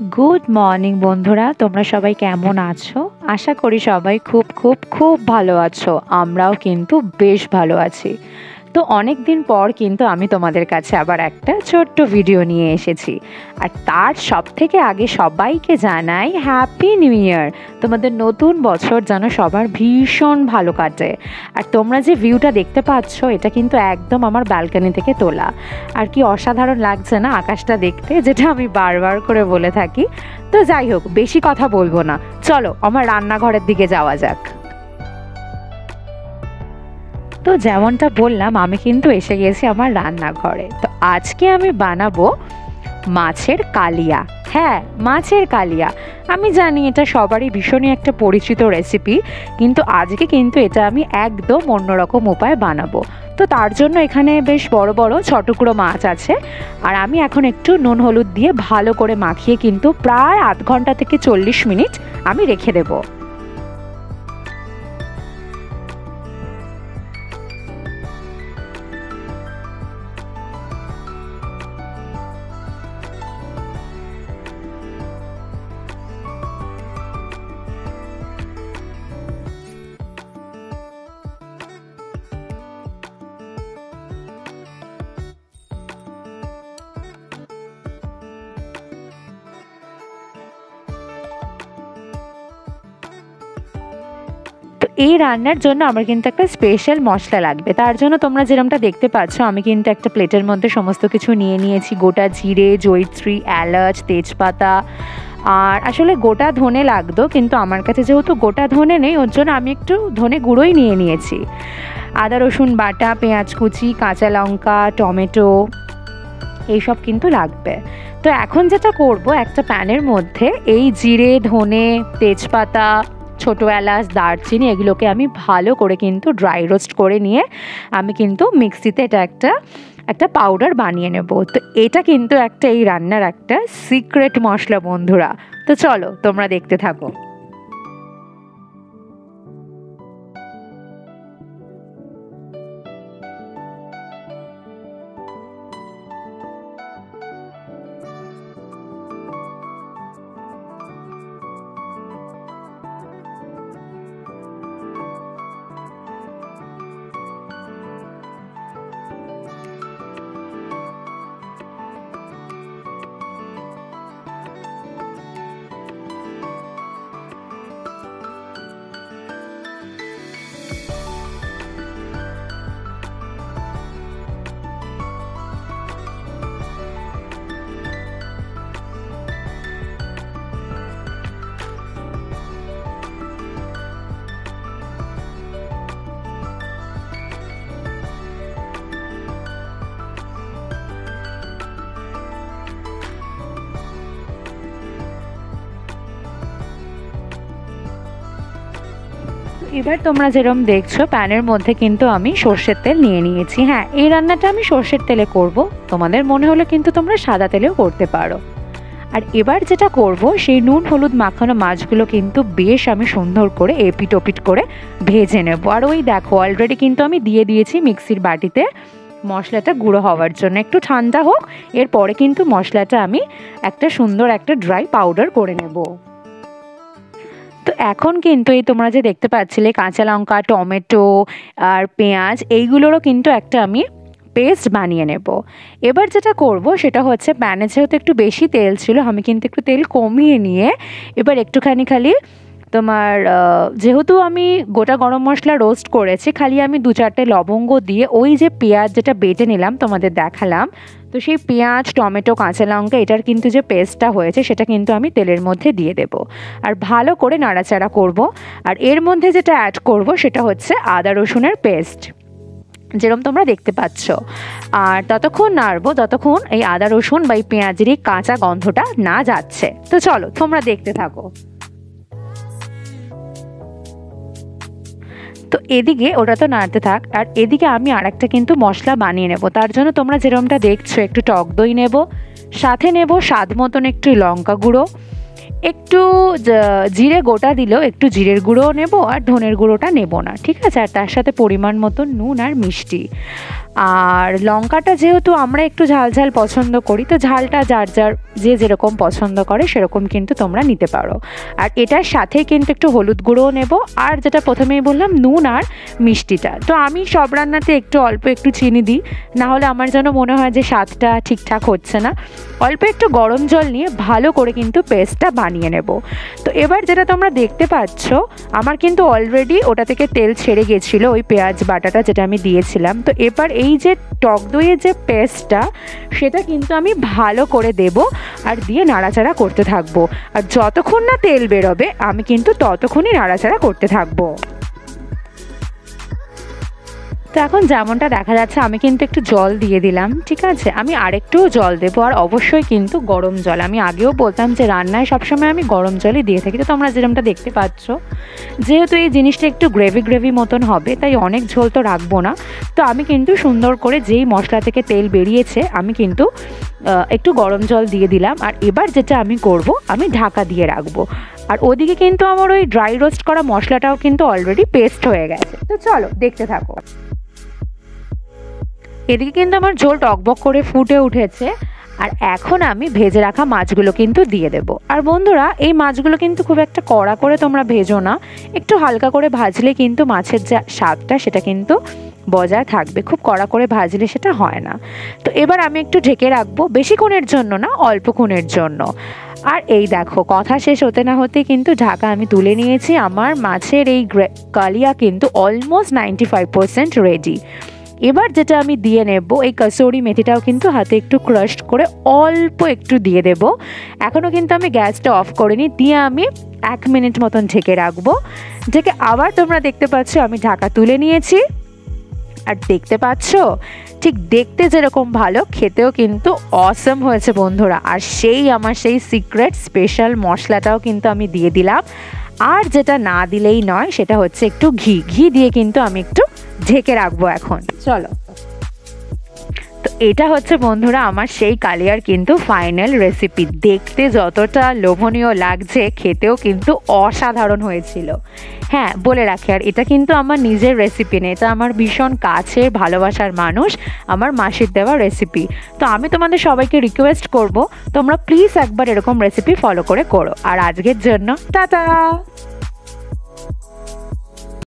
Good morning বন্ধুরা, তোমরা সবাই কেমন আছো? আশা করি সবাই খুব খুব খুব ভালো আছো। আমরাও কিন্তু বেশ ভালো আছি। তো অনেক দিন পর কিন্তু আমি তোমাদের কাছে আবার একটা ছোট্ট ভিডিও নিয়ে এসেছি। আর তার সব থেকে আগে সবাইকে জানাই হ্যাপি নিউ ইয়ার। তোমাদের নতুন বছর যেন সবার ভীষণ ভালো কাটে। আর তোমরা যে ভিউটা দেখতে পাচ্ছ, এটা কিন্তু একদম আমার ব্যালকনি থেকে তোলা। আর কি অসাধারণ লাগছে না আকাশটা দেখতে, যেটা আমি বারবার করে বলে থাকি। তো যাই হোক, বেশি কথা বলবো না, চলো আমার রান্নাঘরের দিকে যাওয়া যাক। তো যেমনটা বললাম, আমি কিন্তু এসে গেছি আমার রান্নাঘরে। তো আজকে আমি বানাবো মাছের কালিয়া। হ্যাঁ, মাছের কালিয়া। আমি জানি এটা সবারই ভীষণই একটা পরিচিত রেসিপি, কিন্তু আজকে কিন্তু এটা আমি একদম অন্যরকম উপায়ে বানাবো। তো তার জন্য এখানে বেশ বড় বড় ছ টুকরো মাছ আছে। আর আমি এখন একটু নুন হলুদ দিয়ে ভালো করে মাখিয়ে কিন্তু প্রায় আধ ঘন্টা থেকে 40 মিনিট আমি রেখে দেবো। তো এই রান্নার জন্য আমার কিন্তু একটা স্পেশাল মশলা লাগবে। তার জন্য তোমরা যেরকমটা দেখতে পাচ্ছ, আমি কিন্তু একটা প্লেটের মধ্যে সমস্ত কিছু নিয়ে নিয়েছি। গোটা জিরে, জয়িত্রী, এলাচ, তেজপাতা, আর আসলে গোটা ধনে লাগতো, কিন্তু আমার কাছে যেহেতু গোটা ধনে নেই, ওর জন্য আমি একটু ধনে গুঁড়োই নিয়ে নিয়েছি। আদা রসুন বাটা, পেঁয়াজ কুচি, কাঁচা লঙ্কা, টমেটো, এইসব কিন্তু লাগবে। তো এখন যেটা করব, একটা প্যানের মধ্যে এই জিরে, ধনে, তেজপাতা, ছোটো এলাচ, দারচিনি, এগুলোকে আমি ভালো করে কিন্তু ড্রাই রোস্ট করে নিয়ে আমি কিন্তু মিক্সিতে এটা একটা পাউডার বানিয়ে নেব। তো এটা কিন্তু একটা এই রান্নার একটা সিক্রেট মশলা বন্ধুরা। তো চলো তোমরা দেখতে থাকো। এবার তোমরা যেরকম দেখছো, প্যানের মধ্যে কিন্তু আমি সর্ষের তেল নিয়ে নিয়েছি। হ্যাঁ, এই রান্নাটা আমি সর্ষের তেলে করব। তোমাদের মনে হলে কিন্তু তোমরা সাদা তেলেও করতে পারো। আর এবার যেটা করব, সেই নুন হলুদ মাখানো মাছগুলো কিন্তু বেশ আমি সুন্দর করে এপিট ওপিট করে ভেজে নেব। আর ওই দেখো, অলরেডি কিন্তু আমি দিয়ে দিয়েছি মিক্সির বাটিতে মশলাটা গুঁড়ো হওয়ার জন্য। একটু ঠান্ডা হোক, এরপরে কিন্তু মশলাটা আমি একটা সুন্দর একটা ড্রাই পাউডার করে নেব। তো এখন কিন্তু এই তোমরা যে দেখতে পাচ্ছিলে, কাঁচা লঙ্কা, টমেটো আর পেঁয়াজ, এইগুলোরও কিন্তু একটা আমি পেস্ট বানিয়ে নেব। এবার যেটা করব সেটা হচ্ছে, প্যানে যেহেতু একটু বেশি তেল ছিল, আমি কিন্তু একটু তেল কমিয়ে নিয়ে এবার একটুখানি খালি তোমার যেহেতু আমি গোটা গরম মশলা রোস্ট করেছি, খালি আমি 2-4টে লবঙ্গ দিয়ে ওই যে পেঁয়াজ যেটা বেটে নিলাম তোমাদের দেখালাম, তো সেই পেঁয়াজ, টমেটো, কাঁচা লঙ্কা, এটার কিন্তু যে পেস্টটা হয়েছে সেটা কিন্তু আমি তেলের মধ্যে দিয়ে দেব। আর ভালো করে নাড়াচাড়া করব। আর এর মধ্যে যেটা অ্যাড করব সেটা হচ্ছে আদা রসুনের পেস্ট, যেরকম তোমরা দেখতে পাচ্ছ। আর ততক্ষণ নাড়বো যতক্ষণ এই আদা রসুন বা এই পেঁয়াজের এই কাঁচা গন্ধটা না যাচ্ছে। তো চলো তোমরা দেখতে থাকো। তো এদিকে ওটা তো নাড়তে থাক, আর এদিকে আমি আর একটা কিন্তু মশলা বানিয়ে নেব। তার জন্য তোমরা যেরকমটা দেখছো, একটু টক দই নেব, সাথে নেব স্বাদ মতন একটু লঙ্কা গুঁড়ো, একটু জিরে গোটা দিলেও একটু জিরের গুঁড়োও নেব, আর ধনের গুঁড়োটা নেব না, ঠিক আছে? আর তার সাথে পরিমাণ মতো নুন আর মিষ্টি। আর লঙ্কাটা যেহেতু আমরা একটু ঝাল ঝাল পছন্দ করি, তো ঝালটা যার যার যে যেরকম পছন্দ করে সেরকম কিন্তু তোমরা নিতে পারো। আর এটার সাথে কিন্তু একটু হলুদ গুঁড়োও নেব, আর যেটা প্রথমেই বললাম নুন আর মিষ্টিটা। তো আমি সব রান্নাতে একটু অল্প একটু চিনি দিই, নাহলে আমার যেন মনে হয় যে স্বাদটা ঠিকঠাক হচ্ছে না। অল্প একটু গরম জল নিয়ে ভালো করে কিন্তু পেস্টটা বানিয়ে নেব। তো এবার যেটা তোমরা দেখতে পাচ্ছ, আমার কিন্তু অলরেডি ওটা থেকে তেল ছেড়ে গেছিলো, ওই পেঁয়াজ বাটাটা যেটা আমি দিয়েছিলাম। তো এবার এই যে টক দইয়ের যে পেস্টটা, সেটা কিন্তু আমি ভালো করে দেব আর দিয়ে নাড়াচাড়া করতে থাকবো। আর যতক্ষণ না তেল বেরোবে আমি কিন্তু ততক্ষণই নাড়াচাড়া করতে থাকবো। তো এখন যেমনটা দেখা যাচ্ছে আমি কিন্তু একটু জল দিয়ে দিলাম, ঠিক আছে। আমি আরেকটুও জল দেবো, আর অবশ্যই কিন্তু গরম জল। আমি আগেও বলতাম যে রান্নায় সবসময় আমি গরম জলই দিয়ে থাকি। তো তোমরা যেরকমটা দেখতে পাচ্ছ, যেহেতু এই জিনিসটা একটু গ্রেভি গ্রেভি মতন হবে, তাই অনেক ঝোল তো রাখবো না। তো আমি কিন্তু সুন্দর করে যেই মশলা থেকে তেল বেরিয়েছে আমি কিন্তু একটু গরম জল দিয়ে দিলাম। আর এবার যেটা আমি করব, আমি ঢাকা দিয়ে রাখবো। আর ওদিকে কিন্তু আমার ওই ড্রাই রোস্ট করা মশলাটাও কিন্তু অলরেডি পেস্ট হয়ে গেছে। তো চলো দেখতে থাকো। এদিকে কিন্তু আমার ঝোল টকবক করে ফুটে উঠেছে, আর এখন আমি ভেজে রাখা মাছগুলো কিন্তু দিয়ে দেব। আর বন্ধুরা, এই মাছগুলো কিন্তু খুব একটা কড়া করে তোমরা ভেজো না, একটু হালকা করে ভাজলে কিন্তু মাছের যা স্বাদটা সেটা কিন্তু বজায় থাকবে। খুব কড়া করে ভাজলে সেটা হয় না। তো এবার আমি একটু ঢেকে রাখবো, বেশিক্ষণের জন্য না, অল্পক্ষণের জন্য। আর এই দেখো, কথা শেষ হতে না হতে কিন্তু ঢাকা আমি তুলে নিয়েছি। আমার মাছের এই কালিয়া কিন্তু অলমোস্ট 95% রেডি। এবার যেটা আমি দিয়ে নেব, এই কসুরি মেথিটাও কিন্তু হাতে একটু ক্রাশ করে অল্প একটু দিয়ে দেব। এখনও কিন্তু আমি গ্যাসটা অফ করিনি, দিয়ে আমি 1 মিনিট মতন ঢেকে রাখবো। ঢেকে আবার তোমরা দেখতে পাচ্ছ আমি ঢাকা তুলে নিয়েছি। আর দেখতে পাচ্ছ, ঠিক দেখতে যেরকম ভালো, খেতেও কিন্তু অসম হয়েছে বন্ধুরা। আর আমার সেই সিক্রেট স্পেশাল মশলাটাও কিন্তু আমি দিয়ে দিলাম। আর যেটা না দিলেই নয়, সেটা হচ্ছে একটু ঘি দিয়ে কিন্তু আমি একটু ঢেকে রাখবো এখন। চলো, তো এটা হচ্ছে বন্ধুরা আমার সেই কালিয়ার কিন্তু ফাইনাল রেসিপি। দেখতে যতটা লোভনীয় লাগছে, খেতেও কিন্তু অসাধারণ হয়েছিল। হ্যাঁ, বলে রাখি, আর এটা কিন্তু আমার নিজের রেসিপি নেই, এটা আমার ভীষণ কাছের ভালোবাসার মানুষ আমার মাসির দেওয়া রেসিপি। তো আমি তোমাদের সবাইকে রিকোয়েস্ট করব, তোমরা প্লিজ একবার এরকম রেসিপি ফলো করে করো। আর আজকের জন্য টাটা।